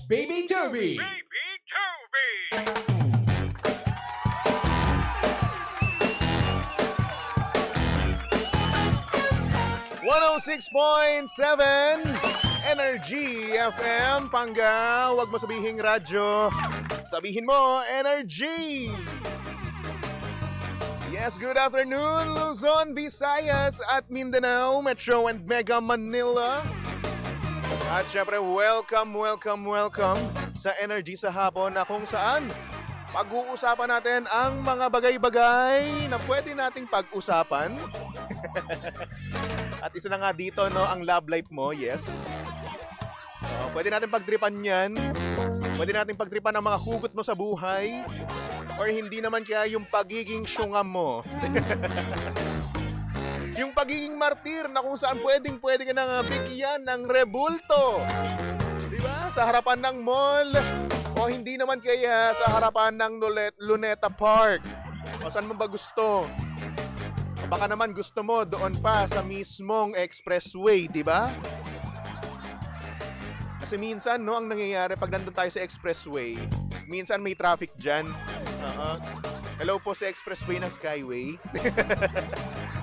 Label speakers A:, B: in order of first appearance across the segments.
A: Baby Toby!
B: Baby Toby!
C: 106.7 Energy FM. Pangga, huwag mo sabihing radyo. Sabihin mo, Energy! Yes, good afternoon, Luzon, Visayas at Mindanao, Metro and Mega Manila. At syempre, welcome sa Energy sa hapon na kung saan pag-uusapan natin ang mga bagay-bagay na pwede nating pag-usapan. At isa na nga dito, no, ang love life mo, yes. Pwede natin pagtripan yan. Pwede natin pagtripan ang mga hugot mo sa buhay. Or hindi naman kaya yung pagiging syungam mo. Yung pagiging martir na kung saan pwede ka nang bigyan ng rebulto. Diba? Sa harapan ng mall. O hindi naman kaya sa harapan ng Luneta Park. O saan mo ba gusto? O baka naman gusto mo doon pa sa mismong expressway, di ba? Kasi minsan, no, ang nangyayari pag nandun tayo sa expressway, minsan may traffic dyan. Hello po sa expressway ng Skyway.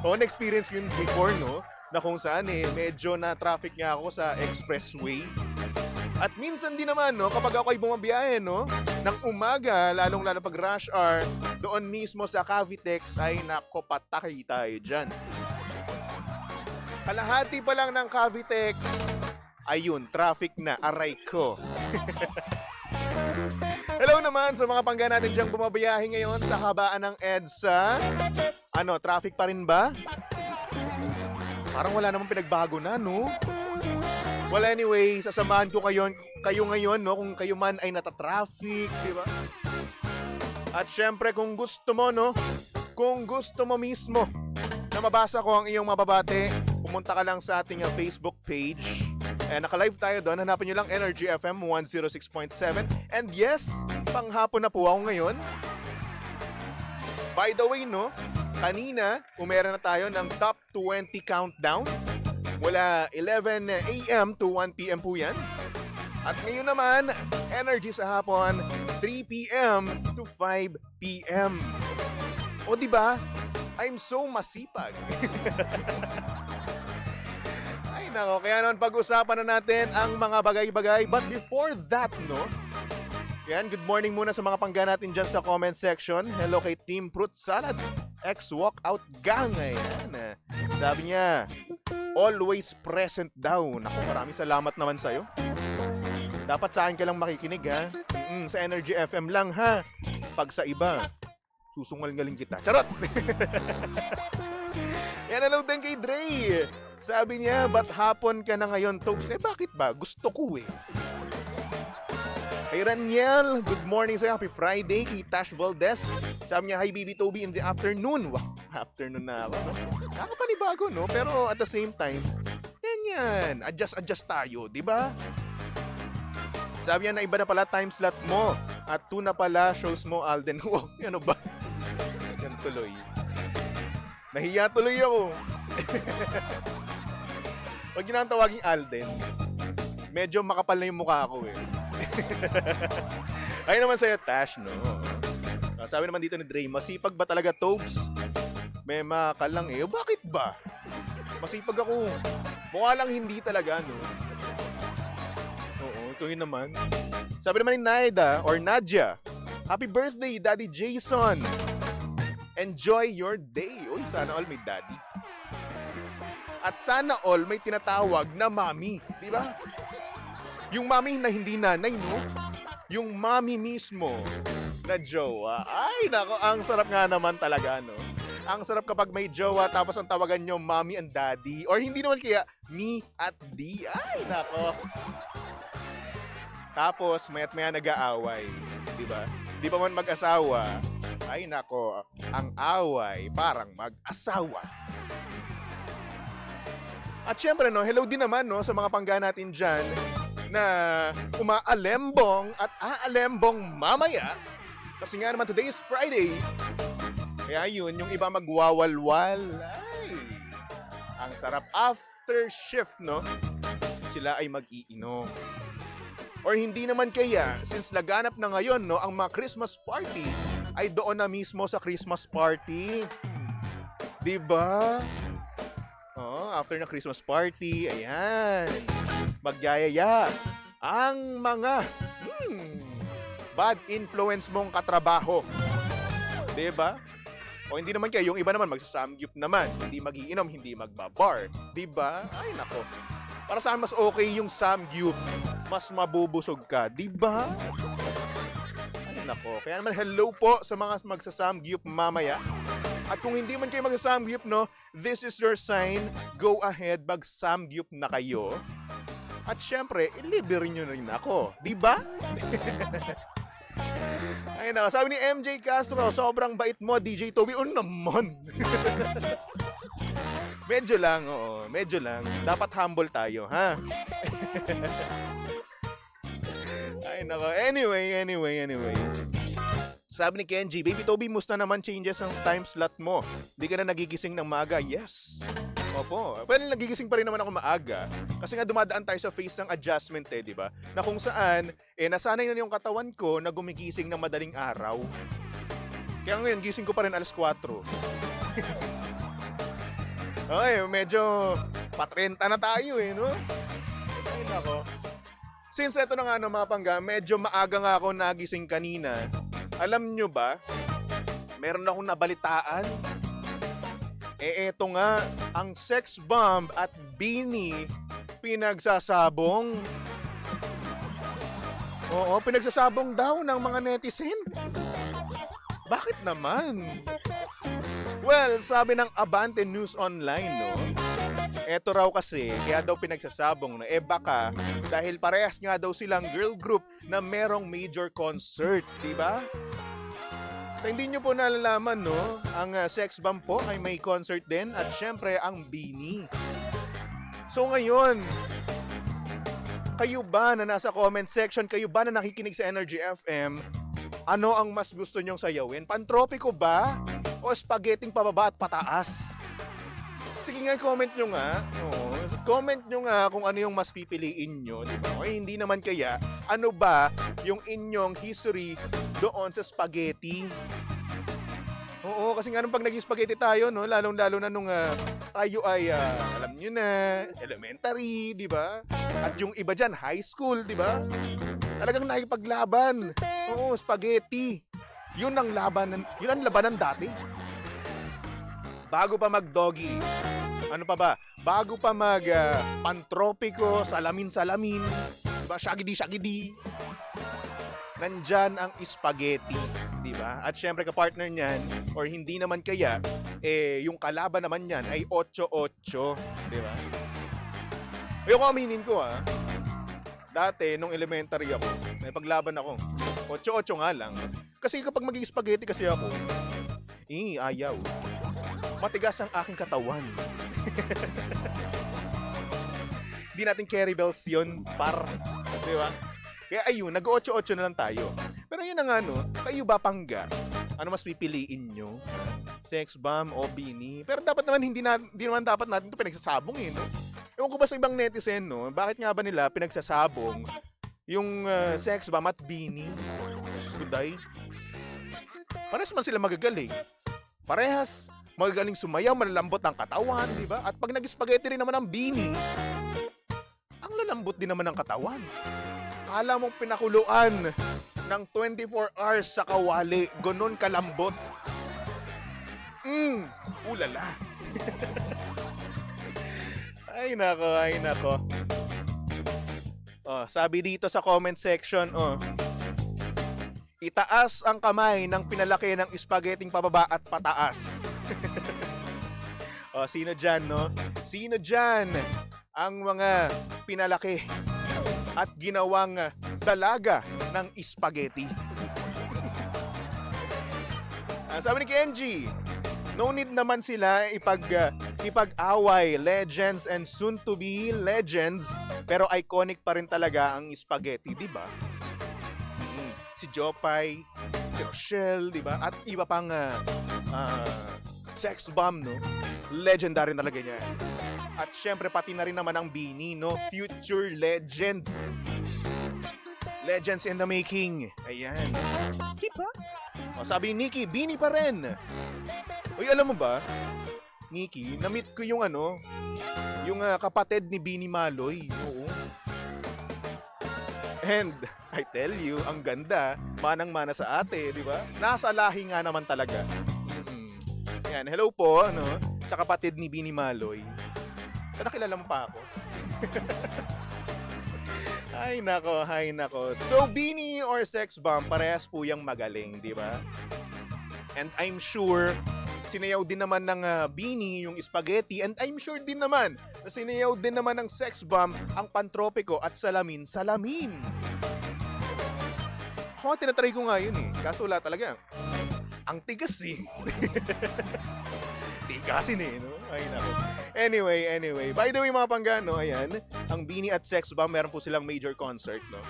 C: Na-experience ko yun before, no? Na kung saan medyo na traffic nga ako sa expressway. At minsan din naman, no, kapag ako ay bumabiyahe, no, ng umaga, lalong-lalo pag rush hour, doon mismo sa Cavitex, ay nako, patay tayo dyan. Kalahati pa lang ng Cavitex, ayun, traffic na, aray ko. Hello naman sa mga pangga natin diyang bumabiyahe ngayon sa habaan ng EDSA. Ano, traffic pa rin ba? Parang wala namang pinagbago na, no? Well, anyway, sasamahan ko kayo ngayon, no, kung kayo man ay nata-traffic, di ba? At syempre, kung gusto mo, no, kung gusto mo mismo na mabasa ko ang iyong mababate, pumunta ka lang sa ating Facebook page. Naka-live tayo doon. Hanapin nyo lang Energy FM 106.7. And yes, panghapon na po ako ngayon. By the way, no, kanina, umera na tayo ng Top 20 Countdown. Mula 11 a.m. to 1 p.m. po yan. At ngayon naman, Energy sa hapon, 3 p.m. to 5 p.m. O diba? I'm so masipag. Ay nako, kaya naman pag-usapan na natin ang mga bagay-bagay. But before that, no? Yan, good morning muna sa mga pangga natin dyan sa comment section. Hello kay Team Fruit Salad, ex-walkout gang. Ayan, sabi niya, always present daw. Naku, maraming salamat naman sa'yo. Dapat sa akin ka lang makikinig, ha? Sa Energy FM lang, ha? Pag sa iba, susungal-galing kita. Charot! Yan, hello din kay Dre. Sabi niya, ba't hapon ka na ngayon, Tobes? Bakit ba? Gusto ko, Kay Raniel, good morning sa'yo. Happy Friday. Kay Tash Valdez, sabi niya, hi Baby Toby in the afternoon. Wow, afternoon na ako, no? Nakapanibago, no? Pero at the same time, yan. Adjust tayo, di ba? Sabi niya na iba na pala time slot mo. At 2 na pala shows mo, Alden. Wow, ano ba? Yan tuloy. Nahiya tuloy ako. Huwag yun ang tawaging Alden. Medyo makapal na yung mukha ko, Ayun naman sa'yo, Tash, no? Sabi naman dito ni Dre, masipag ba talaga, Tobes? May makal lang, Bakit ba? Masipag ako. Mukha lang hindi talaga, no? Oo, ito yun naman. Sabi naman ni Naida, or Nadia, happy birthday, Daddy Jason. Enjoy your day. Uy, sana all may daddy. At sana all may tinatawag na mami. Di ba? Yung mami na hindi nanay, no? Yung mami mismo na jowa. Ay, nako, ang sarap nga naman talaga, no? Ang sarap kapag may jowa tapos ang tawagan nyo mommy and daddy. Or hindi naman kaya me at D. Ay, nako. Tapos, maya't maya nag-aaway. Diba? Di pa man mag-asawa. Ay, nako. Ang away parang mag-asawa. At syempre, no, hello din naman, no, sa mga pangga natin dyan na umaalembong at aalembong mamaya. Kasi nga naman, today is Friday. Kaya yun, yung iba magwawalwal. Ay, ang sarap after shift, no? Sila ay mag-iinom. Or hindi naman kaya, since laganap na ngayon, no, ang mga Christmas party ay doon na mismo sa Christmas party. Diba? Oh, after ng Christmas party, ayan, magyayaya ang mga bad influence mong katrabaho. Diba? O hindi naman kayo, yung iba naman magsasamgyup naman, hindi magiinom, hindi magbabar. Diba? Ay nako. Para saan mas okay yung samgyup? Mas mabubusog ka, diba? Ay nako. Kaya naman hello po sa mga magsasamgyup mamaya. At kung hindi man kayo magsasamgyup, no, this is your sign. Go ahead, magsamgyup na kayo. At syempre, ilibre nyo na rin ako. Diba? Ay nako, sabi ni MJ Castro, sobrang bait mo, DJ Toby. O naman. Medyo lang, oo. Medyo lang. Dapat humble tayo, ha? Ay nako. Anyway. Sabi ni Kenji, Baby Toby, musta naman changes ang time slot mo? Di ka na nagigising ng maaga? Yes. Opo. Well, nagigising pa rin naman ako maaga. Kasi nga dumadaan tayo sa phase ng adjustment di ba? Na kung saan, nasanay na yung katawan ko na gumigising ng madaling araw. Kaya ngayon, gising ko pa rin alas 4. Okay, medyo patrenta na tayo no? Ay nako. Since eto na nga mga pangga, medyo maaga nga ako nagising kanina. Alam nyo ba, meron akong nabalitaan. Eto nga, ang sex bomb at Bini pinagsasabong. Oo, pinagsasabong daw ng mga netizen. Bakit naman? Well, sabi ng Abante News Online, no? Eto raw kasi, kaya daw pinagsasabong na baka dahil parehas nga daw silang girl group na merong major concert, di ba? So hindi nyo po nalalaman, no? Ang sex bomb po ay may concert din at syempre ang Bini. So ngayon, kayo ba na nasa comment section, kayo ba na nakikinig sa Energy FM, ano ang mas gusto nyong sayawin? Pantropiko ba? O spaghetting pababa at pataas? Sige nga, comment nyo nga. Oo, comment nyo nga kung ano yung mas pipiliin nyo, di ba? O hindi naman kaya, ano ba yung inyong history doon sa spaghetti? Oo, kasi nga nung pag naging spaghetti tayo, no, lalong-lalo na nung tayo ay, alam nyo na, elementary, di ba? At yung iba dyan, high school, di ba? Talagang nakipaglaban. Oo, spaghetti. Yun ang labanan dati. Bago pa mag-doggy. Ano pa ba? Bago pa mag-pantropiko, salamin-salamin. Diba? Shagidi-shagidi. Nandyan ang spaghetti. Diba? At syempre ka-partner niyan, or hindi naman kaya, yung kalaban naman niyan ay 8-8. Diba? Ayoko aminin ko Dati, nung elementary ako, may paglaban ako. 8-8 nga lang. Kasi kapag mag-spaghetti kasi ako, ayaw. Matigas ang aking katawan. Di natin carry bells yun, di ba? Kaya ayun, nag-8-8 na lang tayo. Pero yun na nga, no, kayo ba pangga? Ano mas pipiliin nyo? Sex bomb o Bini? Pero dapat naman, hindi naman dapat natin ito pinagsasabong no? Ewan ko ba sa ibang netizen, no? Bakit nga ba nila pinagsasabong yung sex bomb at Bini? Skuday. Parehas man sila magagaling. Parehas magagaling sumayaw, malalambot ang katawan, di ba? At pag nag-spaghetti rin naman ang Bini, ang lalambot din naman ng katawan. Kala mong pinakuluan ng 24 hours sa kawali, ganon kalambot. Ulala. Ay nako. Sabi dito sa comment section, itaas ang kamay ng pinalaki ng spaghetting pababa at pataas. Sino dyan, no? Sino dyan ang mga pinalaki at ginawang dalaga ng spaghetti? Sabi ni Kenji, no need naman sila ipag-away, legends and soon to be legends, pero iconic pa rin talaga ang spaghetti, di ba? Si Jopay, si Rochelle, di ba? At iba pang sex bomb, no? Legendary talaga niya. At syempre pati na rin naman ang Bini, no? Future legend. Legends in the making. Ayan. Diba? O, sabi ni Nikki, Bini pa rin. Uy, alam mo ba, Nikki, na-meet ko yung yung kapatid ni Bini Maloy. Oo. And I tell you, ang ganda, manang-mana sa ate, di ba? Nasa lahi nga naman talaga. Yan, hello po, sa kapatid ni Bini Maloy. Sana kilala mo pa ako. Ay nako. So, Bini or sex bomb, parehas po yung magaling, di ba? And I'm sure, sinayaw din naman ng Bini yung spaghetti. And I'm sure din naman, na sinayaw din naman ng sex bomb ang pantropiko at salamin. Ako, tinatry ko nga yun eh. Kaso wala talaga. Ang tigas eh. Tigasin eh, no? Ay, nako. Anyway. By the way, mga panggano, ayan, ang Bini at Sex Bomb, meron po silang major concert, no?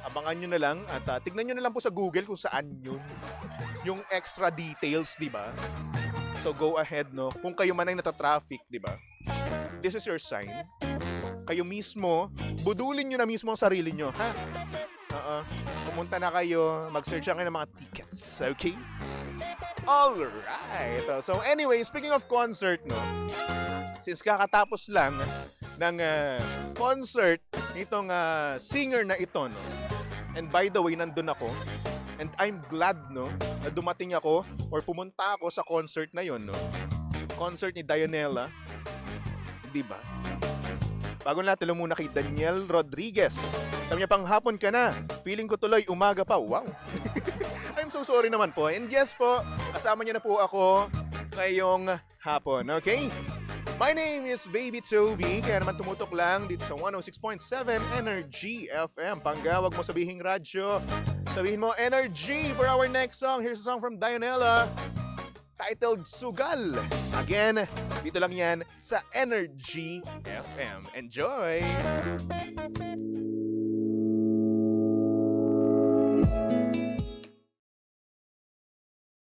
C: Abangan nyo na lang at tignan nyo na lang po sa Google kung saan yun. Yung extra details, di ba? So, go ahead, no? Kung kayo man ay natatraffic, di ba? This is your sign. Kayo mismo, budulin nyo na mismo ang sarili nyo, ha? Pumunta na kayo, mag-search lang kayo ng mga tickets, okay? Alright. So anyway, speaking of concert, no? Since kakatapos lang ng concert nitong singer na ito, no? And by the way, nandun ako. And I'm glad, no? Na dumating ako or pumunta ako sa concert na yon, no? Concert ni Dianella. Di ba? Bago natin muna kay Daniel Rodriguez. Sabi niya, pang hapon ka na. Feeling ko tuloy umaga pa. Wow. I'm so sorry naman po. And yes po, kasama niyo na po ako ngayong hapon. Okay? My name is Baby Toby. Kaya naman tumutok lang dito sa 106.7 Energy FM. Pangga, wag mo sabihing radyo. Sabihin mo energy for our next song. Here's a song from Dianella titled Sugal. Again, dito lang yan sa Energy FM. Enjoy!